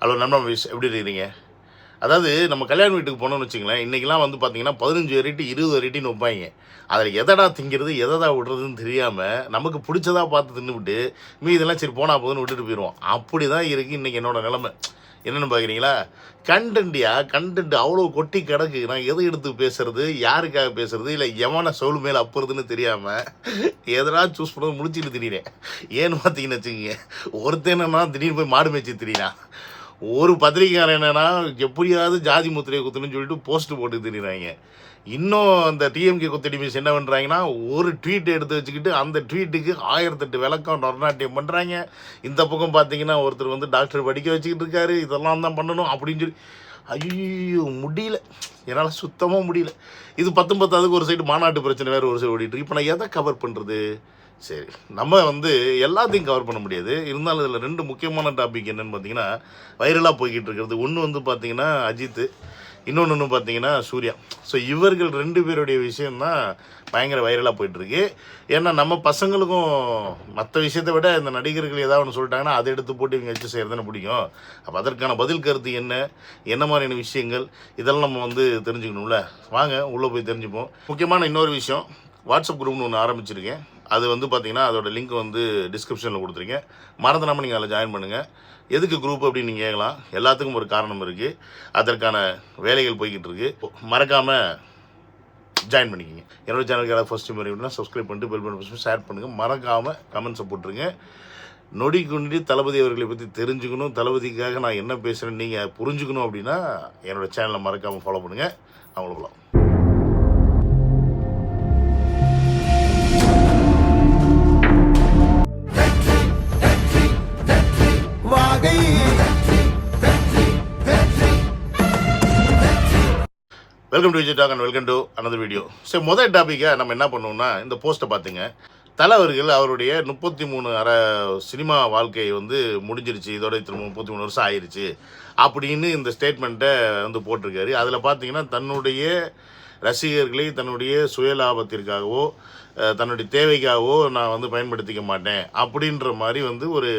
Hello நண்பா miss, எப்படி இருக்கிறீங்க? அதாவது நம்ம கல்யாண வீட்டுக்கு போனோம்னு வச்சுங்களேன், இன்றைக்கெலாம் வந்து பார்த்தீங்கன்னா 15 வெரைட்டி 20 வெரைட்டின்னு வைப்பாங்க. அதில் எதடா திங்கிறது எதடா விடுறதுன்னு தெரியாமல் நமக்கு பிடிச்சதா பார்த்து தின்னுவிட்டு மீதெல்லாம் சரி போனால் போதுன்னு விட்டுட்டு போயிடுவோம். அப்படி தான் இருக்குது இன்றைக்கி என்னோட நிலைமை. என்னென்னு பார்க்குறீங்களா? கண்டென்ட் அவ்வளோ கொட்டி கிடக்கு. நான் எதை எடுத்து பேசுறது, யாருக்காக பேசுறது, இல்லை எவனை சோல் மேலே அப்புறதுன்னு தெரியாமல் எதனா சூஸ் பண்ணது முடிச்சுட்டு திடீர்னேன். ஏன்னு பார்த்தீங்கன்னு வச்சுக்கோங்க, ஒருத்தன் என்னன்னா திடீர்னு போய் மாடு மேய்ச்சி திடீர்னா, ஒரு பத்திரிக்கையாளர் என்னன்னா எப்படியாவது ஜாதி முத்திரையை குத்தணும்னு சொல்லிட்டு போஸ்ட் போட்டு திரிகிறாங்க. இன்னும் அந்த டிஎம்கே கொத்தடி மிஸ் என்ன பண்ணுறாங்கன்னா, ஒரு ட்வீட் எடுத்து வச்சுக்கிட்டு அந்த ட்வீட்டுக்கு 1008 விளக்கம் நொறநாட்டியம் பண்ணுறாங்க. இந்த பக்கம் பார்த்தீங்கன்னா ஒருத்தர் வந்து டாக்டர் படிக்க வச்சுக்கிட்டு இருக்காரு, இதெல்லாம் தான் பண்ணணும் அப்படின்னு சொல்லி ஐயோ முடியல, என்னால் சுத்தமாக முடியல. இது 10 ஒரு சைடு மாநாட்டு பிரச்சனை வேறு ஒரு சைடு ஓடிட்டு. இப்போ நான் எதை கவர் பண்ணுறது? சரி, நம்ம வந்து எல்லாத்தையும் கவர் பண்ண முடியாது. இருந்தாலும் இதில் 2 முக்கியமான டாபிக் என்னென்னு பார்த்தீங்கன்னா, வைரலாக போய்கிட்டு இருக்கிறது. ஒன்று வந்து பார்த்தீங்கன்னா அஜித்து, இன்னொன்று பார்த்தீங்கன்னா சூர்யா. ஸோ இவர்கள் 2 பேருடைய விஷயந்தான் பயங்கர வைரலாக போயிட்டுருக்கு. ஏன்னா நம்ம பசங்களுக்கும் மற்ற விஷயத்தை விட இந்த நடிகர்கள் ஏதாவது ஒன்று சொல்லிட்டாங்கன்னா அதை எடுத்து போட்டு இவங்க வச்சு செய்கிறதுன்னு பிடிக்கும். அப்போ அதற்கான பதில் கருத்து என்ன மாதிரியான விஷயங்கள், இதெல்லாம் நம்ம வந்து தெரிஞ்சுக்கணும்ல. வாங்க உள்ளே போய் தெரிஞ்சுப்போம். முக்கியமான இன்னொரு விஷயம், வாட்ஸ்அப் குரூப்னு ஒன்று ஆரம்பிச்சிருக்கேன். அது வந்து பார்த்திங்கன்னா அதோட லிங்க் வந்து டிஸ்கிரிப்ஷனில் கொடுத்துருக்கேன். மறந்துடாமல் நீங்கள் அதில் ஜாயின் பண்ணுங்கள். எதுக்கு குரூப் அப்படின்னு நீங்கள் கேட்கலாம். எல்லாத்துக்கும் ஒரு காரணம் இருக்குது. அதற்கான வேலைகள் போய்கிட்டு இருக்குது. மறக்காமல் ஜாயின் பண்ணிக்கிங்க. என்னோட சேனலுக்கு யாராவது ஃபஸ்ட் டைம் வரீங்கன்னா சப்ஸ்கிரைப் பண்ணிட்டு பெல் பட்டன் ஷேர் பண்ணுங்கள். மறக்காமல் கமெண்ட்ஸை போட்டுருங்க. நொடி தளபதி அவர்களை பற்றி தெரிஞ்சுக்கணும், தளபதிக்காக நான் என்ன பேசுகிறேன்னு நீங்கள் புரிஞ்சுக்கணும் அப்படின்னா என்னோடய சேனலை மறக்காமல் ஃபாலோ பண்ணுங்கள். அவங்களுக்குலாம் welcome to Vijay talk and welcome to another video. சரி, முதல் டாப்பிக்காக நம்ம என்ன பண்ணுவோம்னா, இந்த போஸ்ட்டை பார்த்துங்க. தலைவர்கள் அவருடைய 33 சினிமா வாழ்க்கையை வந்து முடிஞ்சிருச்சு, இதோட 33 வருஷம் ஆயிடுச்சு அப்படின்னு இந்த ஸ்டேட்மெண்ட்டை வந்து போட்டிருக்காரு. அதில் பார்த்தீங்கன்னா தன்னுடைய ரசிகர்களை தன்னுடைய சுயலாபத்திற்காகவோ தன்னுடைய தேவைக்காகவோ நான் வந்து பயன்படுத்திக்க மாட்டேன் அப்படின்ற மாதிரி வந்து ஒரு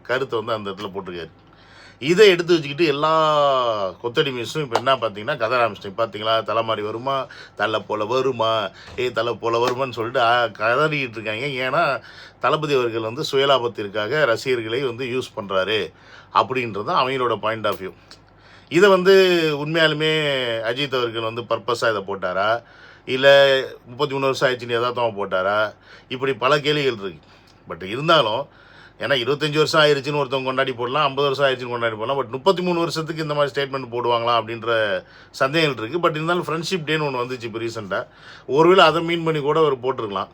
கருத்தை வந்து அந்த இடத்துல போட்டிருக்காரு. இதை எடுத்து வச்சுக்கிட்டு எல்லா கொத்தடி மியூஸும் இப்போ என்ன பார்த்தீங்கன்னா கதை ஆரம்பிச்சிட்டேன். பார்த்தீங்களா, தலை மாதிரி வருமா, தலை போல் வருமா, தலை போல் வருமான்னு சொல்லிட்டு கதறிக்கிட்டு இருக்காங்க. ஏன்னா தளபதி அவர்கள் வந்து சுயலாபத்திற்காக ரசிகர்களை வந்து யூஸ் பண்ணுறாரு அப்படின்றது அவங்களோட பாயிண்ட் ஆஃப் வியூ. இதை வந்து உண்மையாலுமே அஜித் அவர்கள் வந்து பர்பஸாக இதை போட்டாரா, இல்லை 33 வருஷம் ஆயிடுச்சுன்னு எதார்த்தமாக போட்டாரா, இப்படி பல கேள்விகள் இருக்குது. பட் இருந்தாலும் ஏன்னா 25 வருஷம் ஆயிடுச்சுன்னு ஒருத்தவங்க கொண்டாடி போடலாம், 50 வருஷம் ஆயிடுச்சுன்னு கொண்டாடி போடலாம். பட் 33 வருஷத்துக்கு இந்த மாதிரி ஸ்டேட்மெண்ட் போடுவாங்களா அப்படின்ற சந்தேகங்கள் இருக்குது. பட் இருந்தாலும் ஃப்ரெண்ட்ஷிப் டேன்னு ஒன்று வந்துச்சு இப்போ ரீசெண்டாக. ஒருவேளை அதை மீன் பண்ணி கூட அவர் போட்டிருக்கலாம்.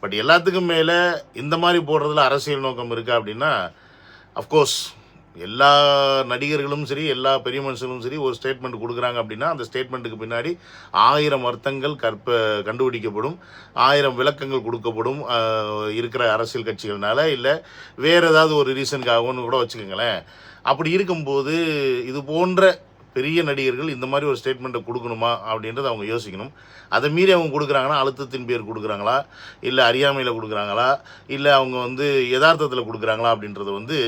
பட் எல்லாத்துக்கும் மேலே இந்த மாதிரி போடுறதுல அரசியல் நோக்கம் இருக்கா அப்படின்னா, அஃப்கோர்ஸ் எல்லா நடிகர்களும் சரி, எல்லா பெரிய மனுஷங்களும் சரி ஒரு ஸ்டேட்மெண்ட் கொடுக்குறாங்க அப்படின்னா அந்த ஸ்டேட்மெண்ட்டுக்கு பின்னாடி 1000 அர்த்தங்கள் கண்டுபிடிக்கப்படும், 1000 விளக்கங்கள் கொடுக்கப்படும். இருக்கிற அரசியல் கட்சிகள்னால இல்லை வேறு ஏதாவது ஒரு ரீசனுக்காகன்னு கூட வச்சுக்கோங்களேன். அப்படி இருக்கும்போது இது போன்ற பெரிய நடிகர்கள் இந்த மாதிரி ஒரு ஸ்டேட்மெண்ட்டை கொடுக்கணுமா அப்படின்றத அவங்க யோசிக்கணும். அதை மீறி அவங்க கொடுக்குறாங்கன்னா அழுத்தத்தின் பேர் கொடுக்குறாங்களா, இல்லை அறியாமையில் கொடுக்குறாங்களா, இல்லை அவங்க வந்து யதார்த்தத்தில் கொடுக்குறாங்களா அப்படின்றது வந்து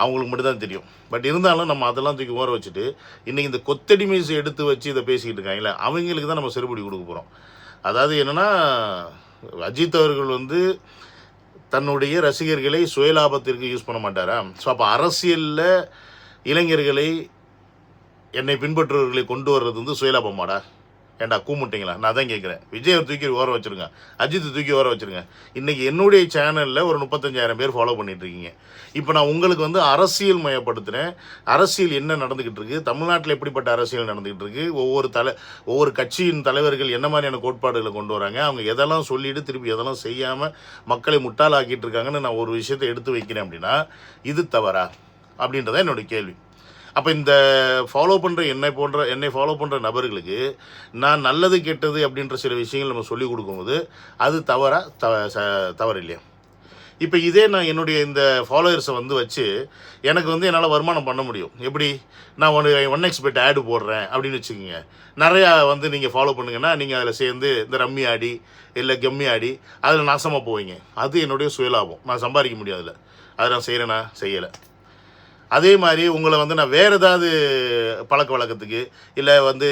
அவங்களுக்கு மட்டும்தான் தெரியும். பட் இருந்தாலும் நம்ம அதெல்லாம் தூக்கி ஓர வச்சுட்டு இன்றைக்கி இந்த கொத்தடி மீசை எடுத்து வச்சு இதை பேசிக்கிட்டு இருக்காங்களே அவங்களுக்கு தான் நம்ம செருப்படி கொடுக்க போகிறோம். அதாவது என்னென்னா, அஜித் அவர்கள் வந்து தன்னுடைய ரசிகர்களை சுயலாபத்திற்கு யூஸ் பண்ண மாட்டாரா? ஸோ அப்போ அரசியலில் இளைஞர்களை என்னை பின்பற்றுவர்களை கொண்டு வர்றது வந்து சுயலாபமாடா? ஏண்டா கூமுட்டிங்களா? நான் தான் கேட்குறேன். விஜய் தூக்கி ஓர வச்சுருங்க, அஜித் தூக்கி ஓர வச்சுருங்க. இன்றைக்கி என்னுடைய சேனலில் ஒரு 35,000 பேர் ஃபாலோ பண்ணிகிட்ருக்கீங்க. இப்போ நான் உங்களுக்கு வந்து அரசியல் மயப்படுத்துகிறேன். அரசியல் என்ன நடந்துக்கிட்டு இருக்குது, தமிழ்நாட்டில் எப்படிப்பட்ட அரசியல் நடந்துக்கிட்டு இருக்குது, ஒவ்வொரு கட்சியின் தலைவர்கள் என்ன மாதிரியான கோட்பாடுகளை கொண்டு வராங்க, அவங்க எதெல்லாம் சொல்லிவிட்டு திருப்பி எதெல்லாம் செய்யாமல் மக்களை முட்டாளாக்கிட்டு இருக்காங்கன்னு நான் ஒரு விஷயத்தை எடுத்து வைக்கிறேன் அப்படின்னா இது தவறா அப்படின்றதான் என்னுடைய கேள்வி. அப்போ இந்த என்னை ஃபாலோ பண்ணுற நபர்களுக்கு நான் நல்லது கெட்டது அப்படின்ற சில விஷயங்கள் நம்ம சொல்லிக் கொடுக்கும்போது அது தவறு இல்லையா? இப்போ இதே நான் என்னுடைய இந்த ஃபாலோவர்ஸை வந்து வச்சு எனக்கு வந்து என்னால் வருமானம் பண்ண முடியும். எப்படி? நான் 1xbet ஆடு போடுறேன் அப்படின்னு வச்சுக்கோங்க. நிறையா வந்து நீங்கள் ஃபாலோ பண்ணுங்கன்னா நீங்கள் அதில் சேர்ந்து இந்த ரம்மி ஆடி இல்லை கம்மி ஆடி அதில் நாசமாக போவீங்க. அது என்னுடைய சுயலாபம். நான் சம்பாதிக்க முடியாதுல்ல. அதை நான் செய்கிறேன்னா செய்யலை. அதே மாதிரி உங்களை வந்து நான் வேறு ஏதாவது பழக்க வழக்கத்துக்கு இல்லை வந்து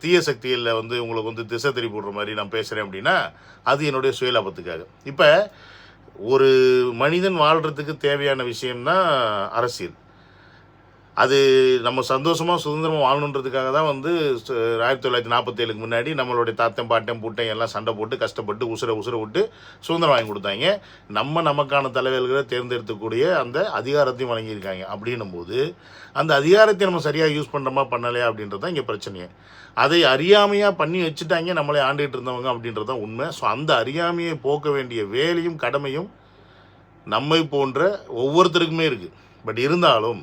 தீய சக்தியில் வந்து உங்களுக்கு வந்து திசை திருப்பி விடுற மாதிரி நான் பேசுகிறேன் அப்படின்னா அது என்னுடைய சுயலாபத்துக்காக. இப்போ ஒரு மனிதன் வாழ்கிறதுக்கு தேவையான விஷயம்தான் அரசியல். அது நம்ம சந்தோஷமாக சுதந்திரமாக வாழணுன்றதுக்காக தான் வந்து 1947க்கு முன்னாடி நம்மளுடைய தாத்தன் பாட்டன் பூட்டன் எல்லாம் சண்டை போட்டு கஷ்டப்பட்டு உசுரை விட்டு சுதந்திரம் வாங்கி கொடுத்தாங்க. நமக்கான தலைவர்களை தேர்ந்தெடுக்கக்கூடிய அந்த அதிகாரத்தையும் வழங்கியிருக்காங்க. அப்படின்னும் போது அந்த அதிகாரத்தை நம்ம சரியாக யூஸ் பண்ணுறோமா பண்ணலையா அப்படின்றது தான் இங்கே பிரச்சனையே. அதை அறியாமையாக பண்ணி வச்சுட்டாங்க நம்மளை ஆண்டுகிட்டு இருந்தவங்க அப்படின்றது தான் உண்மை. ஸோ அந்த அறியாமையை போக்க வேண்டிய வேலையும் கடமையும் நம்மை போன்ற ஒவ்வொருத்தருக்குமே இருக்குது. பட் இருந்தாலும்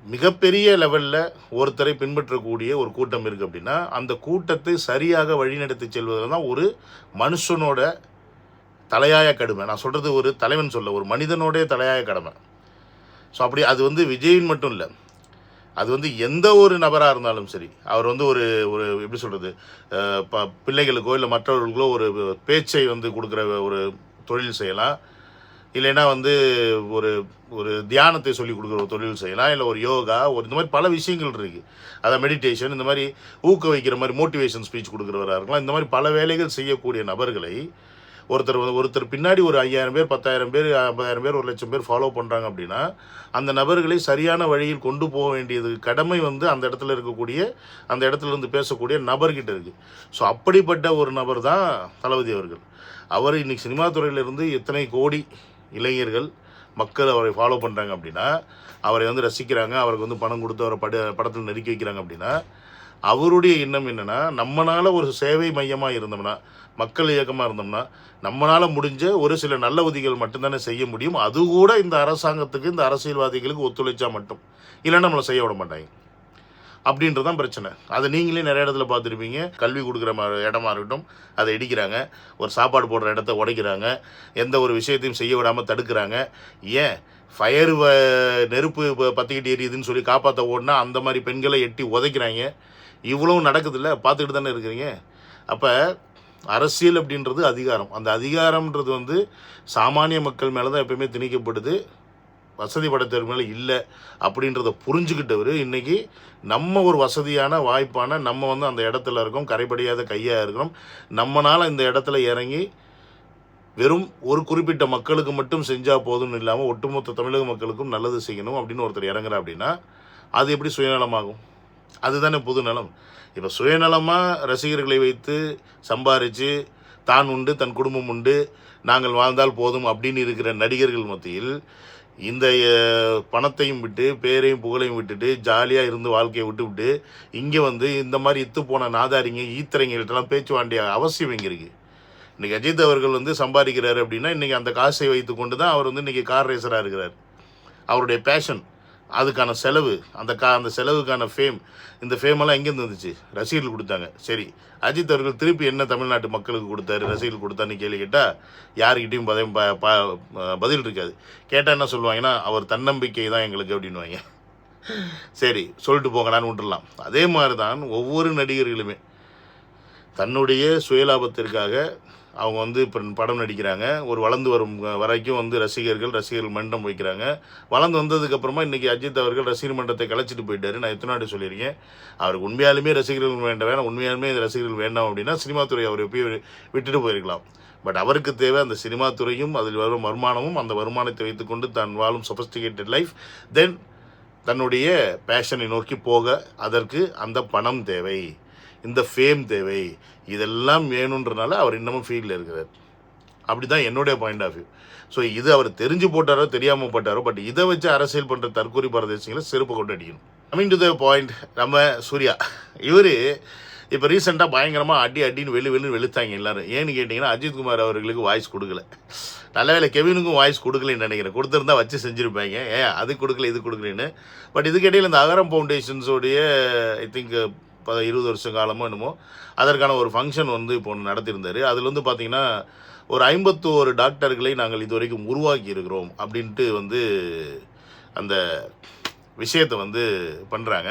மிகப்பெரிய லெவலில் ஒருத்தரை பின்பற்றக்கூடிய ஒரு கூட்டம் இருக்குது அப்படின்னா அந்த கூட்டத்தை சரியாக வழிநடத்தி செல்வதில் தான் ஒரு மனுஷனோட தலையாய கடமை. நான் சொல்கிறது ஒரு தலைவன் சொல்ல, ஒரு மனிதனோடைய தலையாய கடமை. ஸோ அப்படி அது வந்து விஜயின் மட்டும் இல்லை, அது வந்து எந்த ஒரு நபராக இருந்தாலும் சரி. அவர் வந்து ஒரு ஒரு எப்படி சொல்கிறது, பிள்ளைகளுக்கோ இல்லை மற்றவர்களுக்கோ ஒரு பேச்சை வந்து கொடுக்குற ஒரு தொழில் செய்யலாம், இல்லைன்னா வந்து ஒரு ஒரு தியானத்தை சொல்லி கொடுக்குற ஒரு தொழில் செய்யலாம், இல்லை ஒரு யோகா, ஒரு இந்த மாதிரி பல விஷயங்கள் இருக்குது. அதை மெடிடேஷன், இந்த மாதிரி ஊக்குவிக்கிற மாதிரி மோட்டிவேஷன் ஸ்பீச் கொடுக்குறவராக இருக்கலாம். இந்த மாதிரி பல வேலைகள் செய்யக்கூடிய நபர்களை ஒருத்தர் பின்னாடி ஒரு 5000 பேர் 10,000 பேர் 50,000 பேர் 1,00,000 பேர் ஃபாலோ பண்ணுறாங்க அப்படின்னா அந்த நபர்களை சரியான வழியில் கொண்டு போக வேண்டியது கடமை வந்து அந்த இடத்துல இருக்கக்கூடிய, அந்த இடத்துல இருந்து பேசக்கூடிய நபர்கிட்ட இருக்குது. ஸோ அப்படிப்பட்ட ஒரு நபர் தான் தளபதி அவர்கள். அவர் இன்றைக்கி சினிமா துறையிலிருந்து எத்தனை கோடி இளைஞர்கள் மக்கள் அவரை ஃபாலோ பண்ணுறாங்க அப்படின்னா, அவரை வந்து ரசிக்கிறாங்க, அவருக்கு வந்து பணம் கொடுத்து அவரை படத்தில் நெருக்கி வைக்கிறாங்க அப்படின்னா அவருடைய எண்ணம் என்னென்னா, நம்மளால் ஒரு சேவை மையமாக இருந்தோம்னா, மக்கள் இயக்கமாக இருந்தோம்னா, நம்மளால் முடிஞ்ச ஒரு சில நல்ல உதவிகள் மட்டும்தானே செய்ய முடியும். அது கூட இந்த அரசாங்கத்துக்கு, இந்த அரசியல்வாதிகளுக்கு ஒத்துழைச்சா மட்டும், இல்லைன்னா நம்மளை செய்ய விட மாட்டாங்க. அப்படின்றது தான் பிரச்சனை. அதை நீங்களே நிறைய இடத்துல பார்த்துருப்பீங்க. கல்வி கொடுக்குற இடமா இருக்கட்டும், அதை இடிக்கிறாங்க. ஒரு சாப்பாடு போடுற இடத்த உடைக்கிறாங்க. எந்த ஒரு விஷயத்தையும் செய்ய விடாமல் தடுக்கிறாங்க. ஏன் ஃபயர் நெருப்பு பற்றிக்கிட்டு எரியுதுன்னு சொல்லி காப்பாற்ற ஓடினா அந்த மாதிரி பெண்களை எட்டி உதைக்கிறாங்க. இவ்வளவும் நடக்குதில்ல, பார்த்துக்கிட்டு தானே இருக்கிறீங்க. அப்போ அரசியல் அப்படின்றது அதிகாரம். அந்த அதிகாரம்ன்றது வந்து சாமானிய மக்கள் மேலே தான் எப்பயுமே திணிக்கப்படுது, வசதி படைத்தவர் மேலே இல்லை அப்படின்றத புரிஞ்சுக்கிட்டவர் இன்றைக்கி நம்ம ஒரு வசதியான வாய்ப்பான நம்ம வந்து அந்த இடத்துல இருக்கோம், கரைபடியாத கையாக இருக்கிறோம். நம்மளால் இந்த இடத்துல இறங்கி வெறும் ஒரு குறிப்பிட்ட மக்களுக்கு மட்டும் செஞ்சால் போதும்னு இல்லாமல் ஒட்டுமொத்த தமிழக மக்களுக்கும் நல்லது செய்யணும் அப்படின்னு ஒருத்தர் இறங்குறா அப்படின்னா அது எப்படி சுயநலமாகும்? அதுதானே பொது நலம். இப்போ சுயநலமாக ரசிகர்களை வைத்து சம்பாரித்து தான் உண்டு தன் குடும்பம் உண்டு நாங்கள் வாழ்ந்தால் போதும் அப்படின்னு இருக்கிற நடிகர்கள் மத்தியில் இந்த பணத்தையும் விட்டு பேரையும் புகழையும் விட்டுட்டு ஜாலியாக இருந்து வாழ்க்கையை விட்டு இங்கே வந்து இந்த மாதிரி இத்து போன நாதாரிங்க ஈத்திரைங்கள்ட்டெல்லாம் பேச்சு வேண்டிய அவசியம் இங்கே இருக்குது. இன்றைக்கி அஜித் அவர்கள் வந்து சம்பாதிக்கிறாரு அப்படின்னா இன்றைக்கி அந்த காசை வைத்து கொண்டு தான் அவர் வந்து இன்றைக்கி கார் ரேசராக இருக்கிறார். அவருடைய பேஷன், அதுக்கான செலவு, அந்த செலவுக்கான ஃபேம், இந்த ஃபேமெல்லாம் எங்கேருந்து வந்துச்சு? ரசிகர்கள் கொடுத்தாங்க. சரி, அஜித் அவர்கள் திருப்பி என்ன தமிழ்நாட்டு மக்களுக்கு கொடுத்தாரு, ரசிகர்கள் கொடுத்தான்னு கேள்வி கேட்டால் யாருக்கிட்டையும் பதில் இருக்காது. கேட்டால் என்ன சொல்லுவாங்கன்னா, அவர் தன்னம்பிக்கை தான் எங்களுக்கு அப்படின்வாங்க. சரி, சொல்லிட்டு போங்கடான்னு விட்டுடலாம். அதே மாதிரி தான் ஒவ்வொரு நடிகர்களுமே தன்னுடைய சுயலாபத்திற்காக அவங்க வந்து இப்போ படம் நடிக்கிறாங்க. ஒரு வளர்ந்து வரும் வரைக்கும் வந்து ரசிகர்கள் மன்றம் வைக்கிறாங்க. வளர்ந்து வந்ததுக்கப்புறமா இன்றைக்கி அஜித் அவர்கள் ரசிகர் மன்றத்தை கலைச்சிட்டு போயிட்டார். நான் எத்தனை நாடு சொல்லியிருக்கேன், அவருக்கு உண்மையாலுமே ரசிகர்கள் வேண்டாம், உண்மையாலுமே இந்த ரசிகர்கள் வேண்டாம் அப்படின்னா சினிமா துறை அவர் எப்பயும் விட்டுட்டு போயிருக்கலாம். பட் அவருக்கு தேவை அந்த சினிமா துறையும் அதில் வரும் வருமானமும், அந்த வருமானத்தை வைத்துக்கொண்டு தான் வாழும் சொஃபஸ்டிகேட்டட் லைஃப், தென் தன்னுடைய பேஷனை நோக்கி போக அதற்கு அந்த பணம் தேவை, இந்த ஃபேம் தேவை, இதெல்லாம் வேணுன்றனால அவர் இன்னமும் ஃபீல்டில் இருக்கிறார். அப்படி தான் என்னுடைய பாயிண்ட் ஆஃப் வியூ. ஸோ இது அவர் தெரிஞ்சு போட்டாரோ தெரியாமல் போட்டாரோ, பட் இதை வச்சு அரசியல் பண்ணுற தற்கொலை பரதேசிகளை செருப்பு கொண்டு அடிக்கணும். கமிங் டு த பாயிண்ட், நம்ம சூர்யா இவர் இப்போ ரீசெண்டாக பயங்கரமாக அடின்னு வெளுத்தாங்க எல்லோரும். ஏன்னு கேட்டிங்கன்னா அஜித்குமார் அவர்களுக்கு வாய்ஸ் கொடுக்கல. நல்ல வேலை கெவினுக்கும் வாய்ஸ் கொடுக்கலன்னு நினைக்கிறேன். கொடுத்துருந்தா வச்சு செஞ்சுருப்பாங்க, அது கொடுக்கல இது கொடுக்கலன்னு. பட் இதுக்கிடையில் இந்த அகரம் ஃபவுண்டேஷன்ஸோடைய ஐ திங்க் 20 வருஷ காலமோ என்னமோ அதற்கான ஒரு ஃபங்க்ஷன் வந்து இப்போ ஒன்று நடத்தியிருந்தார். அதில் வந்து பார்த்திங்கன்னா ஒரு 51 டாக்டர்களை நாங்கள் இது வரைக்கும் உருவாக்கி இருக்கிறோம் அப்படின்ட்டு வந்து அந்த விஷயத்தை வந்து பண்ணுறாங்க.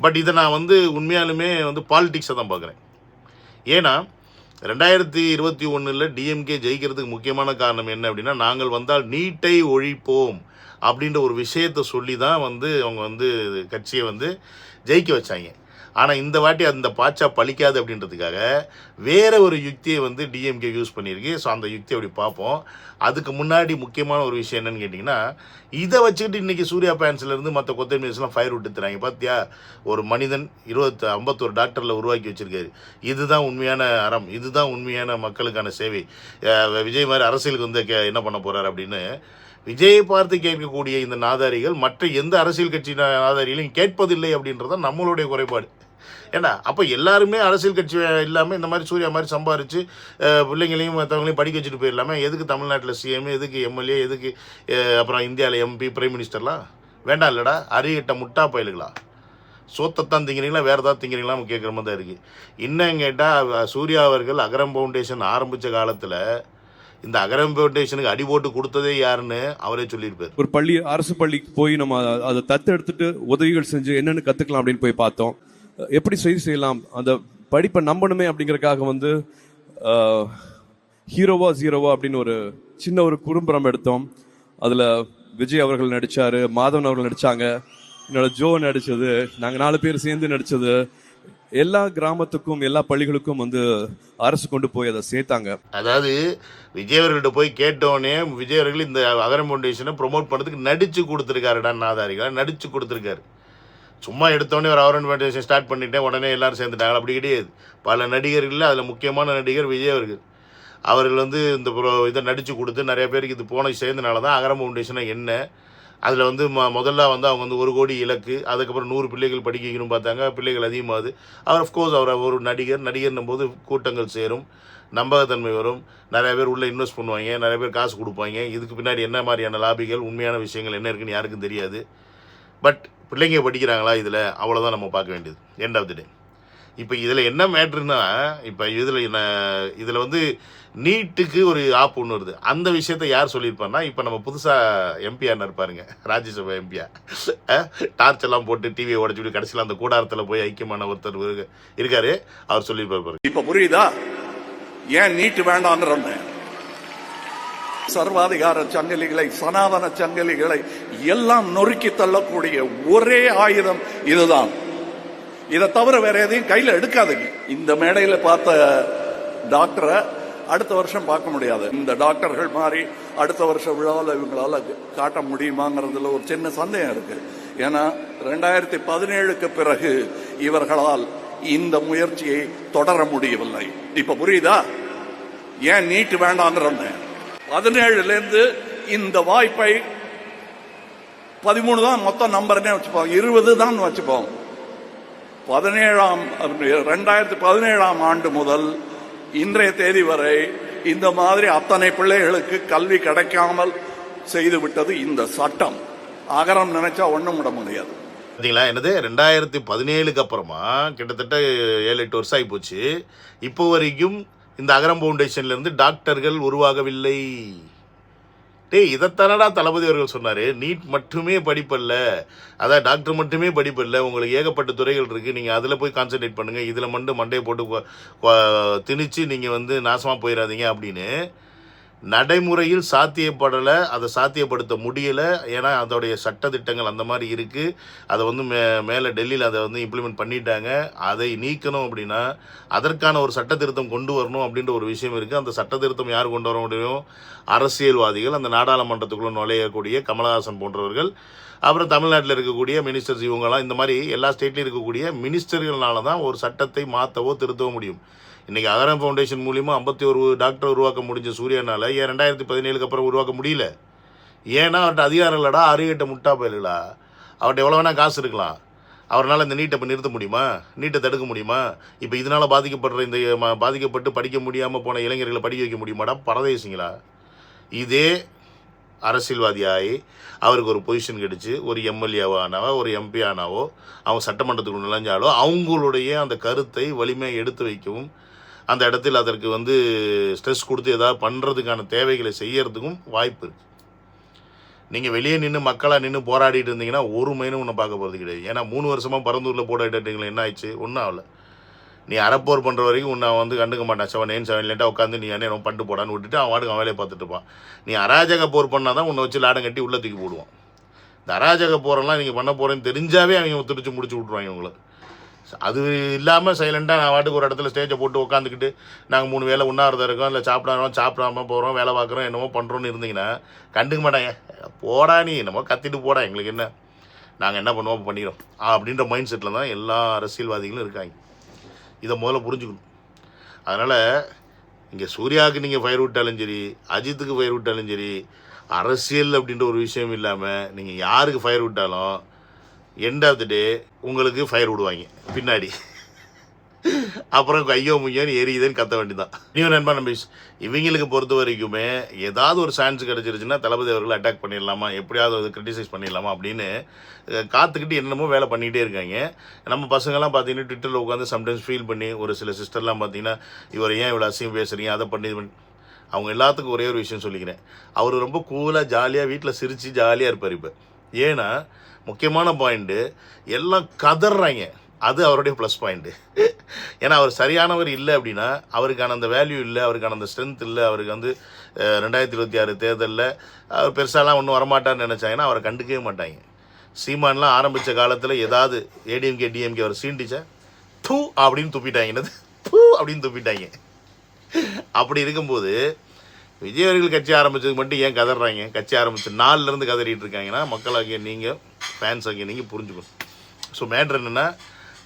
பட் இதை நான் வந்து உண்மையாலுமே வந்து பாலிட்டிக்ஸை தான் பார்க்குறேன். ஏன்னா 2021 டிஎம்கே ஜெயிக்கிறதுக்கு முக்கியமான காரணம் என்ன அப்படின்னா, நாங்கள் வந்தால் நீட்டை ஒழிப்போம் அப்படின்ற ஒரு விஷயத்தை சொல்லி தான் வந்து அவங்க வந்து கட்சியை வந்து ஜெயிக்க வச்சாங்க. ஆனால் இந்த வாட்டி அந்த பாச்சா பழிக்காது அப்படின்றதுக்காக வேற ஒரு யுக்தியை வந்து டிஎம்கே யூஸ் பண்ணியிருக்கு. ஸோ அந்த யுக்தியை அப்படி பார்ப்போம். அதுக்கு முன்னாடி முக்கியமான ஒரு விஷயம் என்னன்னு கேட்டிங்கன்னா, இதை வச்சுக்கிட்டு இன்றைக்கி சூர்யா பேன்ஸ்லேருந்து மற்ற கொத்தன் மீன்ஸ்லாம் ஃபயர் விட்டுத்துறாங்க. பார்த்தியா, ஒரு மனிதன் 51 டாக்டரில் உருவாக்கி வச்சுருக்காரு. இதுதான் உண்மையான அறம், இதுதான் உண்மையான மக்களுக்கான சேவை. விஜய் மாதிரி அரசியலுக்கு வந்து என்ன பண்ண போகிறார் அப்படின்னு விஜயை பார்த்து கேட்கக்கூடிய இந்த நாதாரிகள் மற்ற எந்த அரசியல் கட்சி நாதாரிகளையும் கேட்பதில்லை அப்படின்றத நம்மளுடைய குறைபாடு. ஏன்னா அப்போ எல்லாருமே அரசியல் கட்சி இல்லாமல் இந்த மாதிரி சூர்யா மாதிரி சம்பாரித்து பிள்ளைங்களையும் மற்றவங்களையும் படிக்க வச்சுட்டு போயிடலாமல். எதுக்கு தமிழ்நாட்டில் சிஎம், எதுக்கு எம்எல்ஏ, எதுக்கு அப்புறம் இந்தியாவில் எம்பி, பிரைம் மினிஸ்டர்லாம் வேண்டாம் இல்லைடா? அறிகிட்ட முட்டா பயலுங்களா? சோத்தத்தான் திங்கிறீங்களா, வேறு ஏதாவது திங்கிறீங்களா கேட்குற மாதிரி தான் இருக்குது. இன்னும் கேட்டால் சூர்யா அவர்கள் அகரம் ஃபவுண்டேஷன் ஆரம்பித்த காலத்தில் இந்த அகரம் ஃபவுண்டேஷனுக்கு அடி போட்டு கொடுத்ததே யாருன்னு அவரே சொல்லியிருப்பார். ஒரு பள்ளி, அரசு பள்ளிக்கு போய் நம்ம அதை தத்தெடுத்துட்டு உதவிகள் செஞ்சு என்னென்னு கற்றுக்கலாம் அப்படின்னு போய் பார்த்தோம். எப்படி செய்யலாம், அந்த படிப்பை நம்பணுமே அப்படிங்கறதுக்காக வந்து ஹீரோவா ஜீரோவா அப்படின்னு ஒரு சின்ன ஒரு குறும்படம் எடுத்தோம். அதில் விஜய் அவர்கள் நடித்தார், மாதவன் அவர்கள் நடித்தாங்க, என்னோட ஜோ நடித்தது, நாங்கள் 4 பேர் சேர்ந்து நடித்தது. எல்லா கிராமத்துக்கும் எல்லா பள்ளிகளுக்கும் வந்து அரசு கொண்டு போய் அதை சேர்த்தாங்க. அதாவது விஜய் அவர்கள்ட்ட போய் கேட்டோடனே விஜய் அவர்கள் இந்த அகரம் ஃபவுண்டேஷனை ப்ரொமோட் பண்ணுறதுக்கு நடித்து கொடுத்துருக்காருடா. நாதாரிகளை நடித்து கொடுத்துருக்காரு. சும்மா எடுத்தோடனே ஒரு அகரம் ஃபவுண்டேஷன் ஸ்டார்ட் பண்ணிட்டேன் உடனே எல்லாரும் சேர்ந்துட்டாங்க அப்படி கிடையாது. பல நடிகர்கள், அதில் முக்கியமான நடிகர் விஜய் அவர்கள் வந்து இந்த இதை நடித்து கொடுத்து நிறைய பேருக்கு இது போன சேர்ந்தனால தான் அகரம் ஃபவுண்டேஷனை என்ன அதில் வந்து முதல்ல வந்து அவங்க வந்து 1 கோடி இலக்கு, அதுக்கப்புறம் 100 பிள்ளைகள் படிக்க வைக்கணும்னு பார்த்தாங்க. பிள்ளைகள் அதிகமாகுது. அவர் அஃப்கோர்ஸ் அவர் ஒரு நடிகர்னும் போது கூட்டங்கள் சேரும், நம்பகத்தன்மை வரும், நிறைய பேர் உள்ளே இன்வெஸ்ட் பண்ணுவாங்க, நிறைய பேர் காசு கொடுப்பாங்க. இதுக்கு பின்னாடி என்ன மாதிரியான லாபிகள், உண்மையான விஷயங்கள் என்ன இருக்குன்னு யாருக்கும் தெரியாது. பட் பிள்ளைங்க படிக்கிறாங்களா இதில், அவ்வளோதான் நம்ம பார்க்க வேண்டியது. எண்ட் ஆஃப் தி டே இப்போ இதில் என்ன மேட்ருன்னா, இப்போ இதில் வந்து நீட்டுக்கு ஒரு ஆப் ஒன்று வருது. அந்த விஷயத்தை யார் சொல்லியிருப்பாருன்னா, இப்போ நம்ம புதுசாக எம்பியான்னு இருப்பாருங்க, ராஜ்யசபா எம்பியா, டார்ச் எல்லாம் போட்டு டிவியை உடச்சிட்டு கடைசியில் அந்த கூடாரத்தில் போய் ஐக்கியமான ஒருத்தர் இருக்காரு. அவர் சொல்லியிருப்பாரு. இப்போ புரியுதா ஏன் நீட்டு வேண்டாங்கிறோம்? சர்வாதிகார சங்கிலிகளை, சனாதன சங்கிலிகளை எல்லாம் நொறுக்கி தள்ளக்கூடிய ஒரே ஆயுதம் இதுதான். இதை தவிர வேற எதையும் கையில் எடுக்காதீங்க. இந்த மேடையில் பார்த்த டாக்டரை அடுத்த வருஷம் பார்க்க முடியாது. இந்த டாக்டர்கள் மாதிரி அடுத்த வருஷம் விழாவில் இவங்களால காட்ட முடியுமாங்கிறதுல ஒரு சின்ன சந்தேகம் இருக்கு. ஏன்னா 2017க்கு பிறகு இவர்களால் இந்த முயற்சியை தொடர முடியவில்லை. இப்ப புரியுதா ஏன் நீட்டு வேண்டாங்கிறோம்? 17லேருந்து இந்த வாய்ப்பை 13 தான் மொத்தம் நம்பர்னே வச்சுப்போம், 20 தான் வச்சுப்போம். 2017ஆம் ஆண்டு முதல் இன்றைய தேதி வரை இந்த மாதிரி அத்தனை பிள்ளைகளுக்கு கல்வி கிடைக்காமல் செய்து விட்டது இந்த சட்டம். அகரம் நினைச்சா ஒண்ணும் விட முடியாது. பார்த்தீங்களா, என்னது 2017க்கு அப்புறமா கிட்டத்தட்ட 7-8 வருஷம் ஆகி போச்சு. இப்போ வரைக்கும் இந்த அகரம் ஃபவுண்டேஷன்லேருந்து டாக்டர்கள் உருவாகவில்லை. இதைத்தானடா தளபதி அவர்கள் சொன்னார். நீட் மட்டுமே படிப்பல்ல, அதான் டாக்டர் மட்டுமே படிப்பல்ல, உங்களுக்கு ஏகப்பட்ட துறைகள் இருக்குது, நீங்கள் அதில் போய் கான்சன்ட்ரேட் பண்ணுங்கள், இதில் மட்டும் மண்டையை போட்டு திணிச்சு நீங்கள் வந்து நாசமாக போயிடாதீங்க அப்படின்னு நடைமுறையில் சாத்தியப்படலை. அதை சாத்தியப்படுத்த முடியலை. ஏன்னா அதோடைய சட்டத்திட்டங்கள் அந்த மாதிரி இருக்குது. அதை வந்து மேலே டெல்லியில் அதை வந்து இம்ப்ளிமெண்ட் பண்ணிட்டாங்க. அதை நீக்கணும் அப்படின்னா அதற்கான ஒரு சட்ட திருத்தம் கொண்டு வரணும் அப்படின்ற ஒரு விஷயம் இருக்குது. அந்த சட்ட திருத்தம் யார் கொண்டு வர முடியும்? அரசியல்வாதிகள், அந்த நாடாளுமன்றத்துக்குள்ளே நுழையக்கூடிய கமலஹாசன் போன்றவர்கள், அப்புறம் தமிழ்நாட்டில் இருக்கக்கூடிய மினிஸ்டர்ஸ், இவங்கெல்லாம் இந்த மாதிரி எல்லா ஸ்டேட்லையும் இருக்கக்கூடிய மினிஸ்டர்களால தான் ஒரு சட்டத்தை மாற்றவோ திருத்தவோ முடியும். இன்றைக்கி அகரம் ஃபவுண்டேஷன் மூலிமா 51 டாக்டர் உருவாக்க முடிஞ்ச சூர்யானால் ஏன் 2017க்கு அப்புறம் உருவாக்க முடியல? ஏன்னா அவர்கிட்ட அதிகாரம் இல்லடா, அறிவிட்ட முட்டா போயிடலா. அவர்கிட்ட எவ்வளோ வேணால் காசு இருக்கலாம். அவரால் இந்த நீட்டை இப்போ நிறுத்த முடியுமா? நீட்டை தடுக்க முடியுமா? இப்போ இதனால் பாதிக்கப்பட்டு படிக்க முடியாமல் போன இளைஞர்களை படிக்க வைக்க முடியுமாடா? பரதேசிங்களா? இதே அரசியல்வாதியாகி அவருக்கு ஒரு பொசிஷன் கிடைச்சி ஒரு எம்எல்ஏவோ ஆனாவோ ஒரு எம்பி ஆனாவோ அவங்க சட்டமன்றத்துக்கு நுழைஞ்சாலோ அவங்களுடைய அந்த கருத்தை வலிமையை எடுத்து வைக்கவும், அந்த இடத்தில் அதற்கு வந்து ஸ்ட்ரெஸ் கொடுத்து ஏதாவது பண்ணுறதுக்கான தேவைகளை செய்யறதுக்கும் வாய்ப்பு இருக்குது. நீங்கள் வெளியே நின்று மக்களாக நின்று போராடிட்டு இருந்தீங்கன்னா ஒரு மைனும் ஒன்றும் பார்க்க போகிறது கிடையாது. ஏன்னா 3 வருஷமாக பரந்தூரில் போராடிட்டீங்களா, என்ன ஆயிடுச்சு? ஒன்றும் ஆகலை. நீ அறப்போர் பண்ணுற வரைக்கும் உன்னை வந்து கண்டுக்க மாட்டான். 7 லேட்டாக உட்காந்து நீ என்ன பண்ணிட்டு போடான்னு விட்டுட்டு அவன் வாட்டுக்கு அவன் வேலையை பார்த்துட்டு இருப்பான். நீ அராஜக போர் பண்ணால் தான் உன்னை வச்சு லாடம் கட்டி உள்ள தூக்கி போடுவான். இந்த அராஜக போரெல்லாம் நீங்கள் பண்ண போகிறேன்னு தெரிஞ்சாவே அவங்க துடிச்சு முடிச்சு விட்ருவாங்க உங்களை. அது இல்லாமல் சைலண்டாக நான் வாட்டுக்கு ஒரு இடத்துல ஸ்டேஜை போட்டு உட்காந்துக்கிட்டு நாங்கள் 3 வேளை உண்ணாவிரதம் இருக்கோம், இல்லை சாப்பிடாம போகிறோம், வேலை பார்க்குறோம், என்னமோ பண்ணுறோன்னு இருந்தீங்கன்னா கண்டுக்க மாட்டாங்க. போடா நீ என்னமோ கத்திட்டு போடா, எங்களுக்கு என்ன, நாங்கள் என்ன பண்ணுவோம் பண்ணிக்கிறோம் அப்படின்ற மைண்ட் செட்டில் தான் எல்லா அரசியல்வாதிகளும் இருக்காங்க. இதை முதல்ல புரிஞ்சுக்கணும். அதனால் இங்கே சூர்யாவுக்கு நீங்கள் ஃபயர் விட்டாலும் சரி, அஜித்துக்கு ஃபயர் விட்டாலும் சரி, அரசியல் அப்படின்ற ஒரு விஷயம் இல்லாமல் நீங்கள் யாருக்கு ஃபயர் விட்டாலும் எண்ட் ஆஃப் த டே உங்களுக்கு ஃபயர் விடுவாங்க பின்னாடி. அப்புறம் ஐயோ முய்யோன்னு எரியுதுன்னு கத்த வேண்டியதான். நீயும் நண்பா நம்பிஸ் இவங்களுக்கு பொறுத்த வரைக்குமே ஏதாவது ஒரு சான்ஸ் கிடச்சிருச்சுன்னா தளபதி அவர்களை அட்டாக் பண்ணிடலாமா, எப்படியாவது அது கிரிட்டிசைஸ் பண்ணிடலாமா அப்படின்னு காத்துக்கிட்டு என்னமோ வேலை பண்ணிகிட்டே இருக்காங்க. நம்ம பசங்கள்லாம் பார்த்தீங்கன்னா ட்விட்டரில் உட்காந்து சம்டைம்ஸ் ஃபீல் பண்ணி, ஒரு சில சிஸ்டர்லாம் பார்த்தீங்கன்னா இவர் ஏன் இவ்வளோ அசிங்கம் பேசுகிறீங்க, அதை பண்ணி அவங்க எல்லாத்துக்கும் ஒரே ஒரு விஷயம் சொல்லிக்கிறேன். அவர் ரொம்ப கூலாக ஜாலியாக வீட்டில் சிரித்து ஜாலியாக இருப்பார். இப்போ ஏன்னா முக்கியமான பாயிண்ட்டு எல்லாம் கதறாங்க, அது அவருடைய ப்ளஸ் பாயிண்ட்டு. ஏன்னா அவர் சரியானவர் இல்லை அப்படின்னா அவருக்கான அந்த வேல்யூ இல்லை, அவருக்கான அந்த ஸ்ட்ரென்த் இல்லை. அவருக்கு வந்து 2026 தேர்தலில் அவர் பெருசாலாம் ஒன்றும் வரமாட்டார்னு நினச்சாங்கன்னா அவரை கண்டுக்கவே மாட்டாங்க. சீமான்லாம் ஆரம்பித்த காலத்தில் ஏதாவது ஏடிஎம்கே டிஎம்கே அவர் சீண்டிச்சா தூ அப்படின்னு துப்பிட்டாங்க, என்னது தூ அப்படின்னு துப்பிட்டாங்க. அப்படி இருக்கும்போது விஜய் அவர்கள் கட்சி ஆரம்பித்ததுக்கு மட்டும் ஏன் கதறாங்க? கட்சி ஆரம்பித்த நாள்லேருந்து கதறிட்டு இருக்காங்கன்னா மக்களாகிய நீங்கள், ஃபேன்ஸ் ஆகிய நீங்கள் புரிஞ்சுக்கணும். ஸோ மேட்ரு என்னென்னா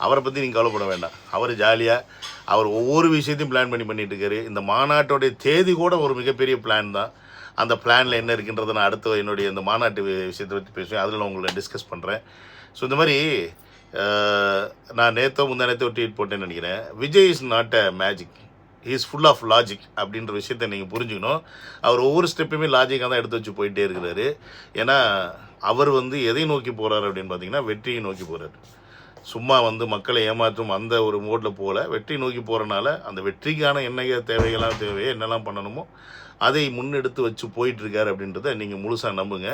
அவரை பற்றி நீங்கள் கவலைப்பட வேண்டாம். அவர் ஜாலியாக அவர் ஒவ்வொரு விஷயத்தையும் பிளான் பண்ணிட்டு இருக்காரு. இந்த மாநாட்டோடைய தேதி கூட ஒரு மிகப்பெரிய பிளான் தான். அந்த பிளானில் என்ன இருக்குன்றதை நான் அடுத்த என்னுடைய இந்த மாநாட்டு விஷயத்தை பற்றி பேசுவேன், அதில் நான் உங்களை டிஸ்கஸ் பண்ணுறேன். ஸோ இந்த மாதிரி நான் முந்தானேத்தோ ஒரு ட்வீட் போட்டேன்னு நினைக்கிறேன். Vijay is not a magic, is full of logic அப்படின்ற விஷயத்தை நீங்கள் புரிஞ்சுக்கணும். அவர் ஒவ்வொரு ஸ்டெப்பையுமே லாஜிக்காக தான் எடுத்து வச்சு போயிட்டே இருக்கிறாரு. ஏன்னா அவர் வந்து எதை நோக்கி போகிறார் அப்படின்னு பார்த்தீங்கன்னா வெற்றியை நோக்கி போகிறார். சும்மா வந்து மக்களை ஏமாற்றும் அந்த ஒரு மோடில் போல வெற்றி நோக்கி போகிறனால அந்த வெற்றிக்கான என்ன தேவையோ என்னெல்லாம் பண்ணணுமோ அதை முன்னெடுத்து வச்சு போயிட்டுருக்காரு அப்படின்றத நீங்கள் முழுசாக நம்புங்க.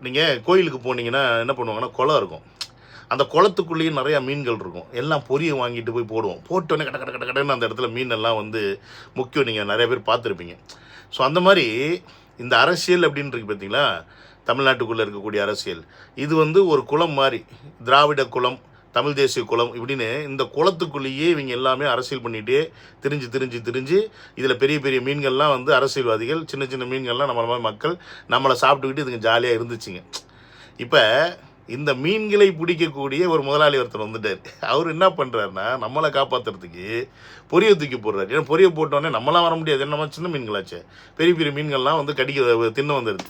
நீங்கள் கோயிலுக்கு போனீங்கன்னா என்ன பண்ணுவாங்கன்னா குளம் இருக்கும், அந்த குளத்துக்குள்ளேயும் நிறையா மீன்கள் இருக்கும். எல்லாம் பொரியை வாங்கிட்டு போய் போடுவோம், போட்டோன்னே கடன்னு அந்த இடத்துல மீனெல்லாம் வந்து முக்கியம். நீங்கள் நிறைய பேர் பார்த்துருப்பீங்க. ஸோ அந்த மாதிரி இந்த அரசியல் அப்படின்றது பார்த்தீங்களா, தமிழ்நாட்டுக்குள்ளே இருக்கக்கூடிய அரசியல் இது வந்து ஒரு குளம் மாதிரி, திராவிட குளம், தமிழ் தேசிய குளம் இப்படின்னு இந்த குளத்துக்குள்ளேயே இவங்க எல்லாமே அரசியல் பண்ணிகிட்டே திரிஞ்சு இதில் பெரிய பெரிய மீன்கள்லாம் வந்து அரசியல்வாதிகள், சின்ன சின்ன மீன்கள்லாம் நம்மள மாதிரி மக்கள் நம்மளை சாப்பிட்டுக்கிட்டு இதுங்க ஜாலியாக இருந்துச்சுங்க. இப்போ இந்த மீன்களை பிடிக்கக்கூடிய ஒரு முதலாளி ஒருத்தர் வந்துட்டார். அவர் என்ன பண்ணுறாருன்னா நம்மளை காப்பாற்றுறதுக்கு பொரிய தூக்கி போடுறாரு. ஏன்னா பொரிய போட்டோடனே நம்மளாம் வர முடியாது, என்னமா சின்ன மீன்களாச்சே, பெரிய பெரிய மீன்கள்லாம் வந்து தின்னு வந்துடுது.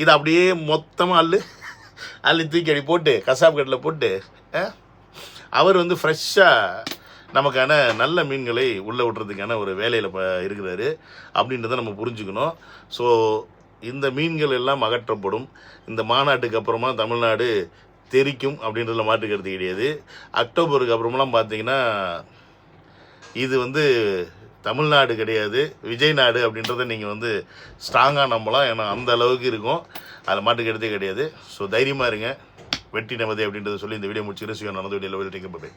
இதை அப்படியே மொத்தமாக அள்ளி தூக்கி அடி போட்டு கசாப் கட்டில் போட்டு அவர் வந்து ஃப்ரெஷ்ஷாக நமக்கான நல்ல மீன்களை உள்ளே விட்டுறதுக்கான ஒரு வேலையில் இருக்கிறாரு அப்படின்றத நம்ம புரிஞ்சுக்கணும். ஸோ இந்த மீன்கள் எல்லாம் அகற்றப்படும். இந்த மாநாட்டுக்கு அப்புறமா தமிழ்நாடு தெரிக்கும் அப்படின்றதுல மாற்றுக்கிறது கிடையாது. அக்டோபருக்கு அப்புறமெல்லாம் பார்த்தீங்கன்னா இது வந்து தமிழ்நாடு கிடையாது, விஜய் நாடு அப்படின்றத நீங்கள் வந்து ஸ்ட்ராங்காக நம்பலாம். ஏன்னா அந்த அளவுக்கு இருக்கும், அதில் மாற்றுக்கிறதே கிடையாது. ஸோ தைரியமாக இருங்க, வெற்றி நமதே அப்படின்றத சொல்லி இந்த வீடியோ முடிச்சுக்கிறேன். நடந்த வீடியோவில் டேக் பை.